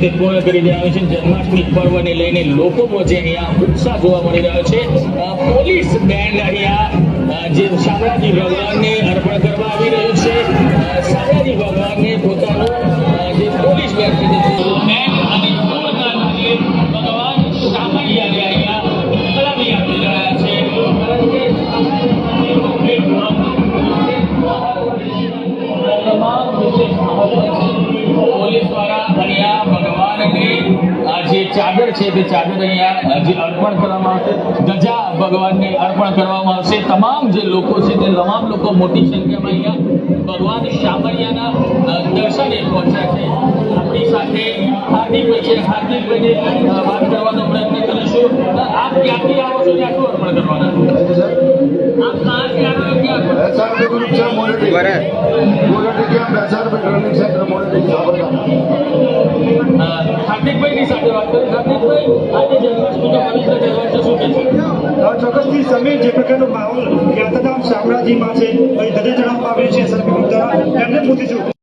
તે પૂર્ણ કરી દેવામાં છે। જન્માષ્ટમી પર્વને લઈને લોકો વચ્ચે અહીંયા ઉત્સાહ જોવા મળી રહ્યો છે। પોલીસ બેન્ડ અહીંયા જે શામળાજી ભગવાનને અર્પણ કરવા આવી રહ્યું છે। શામળાજી ભગવાનને પોતાનું જે પોલીસ બેન્ડ છે બેન્ડ અને ઢોલના તાલે ભગવાન શામળિયાને અહીંયા સલામી આપી રહ્યા છે। પોલીસ દ્વારા અહીંયા ભગવાનને જે ચાદર છે તે ચાદર અહીંયા જે અર્પણ કરવામાં આવશે, ધજા ભગવાનને અર્પણ કરવામાં આવશે। તમામ જે લોકો છે તે તમામ લોકો મોટી સંખ્યામાં અહીંયા ભગવાન શામળિયાના દર્શને પહોંચ્યા છે। આપણી સાથે હાર્દિકભાઈ છે। હાર્દિકભાઈને વાત કરવાનો પ્રયત્ન કરીશું। આપ ક્યાંથી આવો છો, ત્યાં શું અર્પણ કરવાના? આપ ક્યાંથી આવો ક્યાં હાર્દિકભાઈની સાથે વાત કરી। હાર્દિકભાઈ, આજે જન્માષ્ટમીનો પવિત્ર તહેવાર છે, શું કહેશો? ચોક્કસથી સમીર, જે પ્રકારનો માહોલ યાત્રાધામ શામળાજીમાં છે, ધજા ચડાવવામાં આવ્યો છે, એમને પૂછીશું।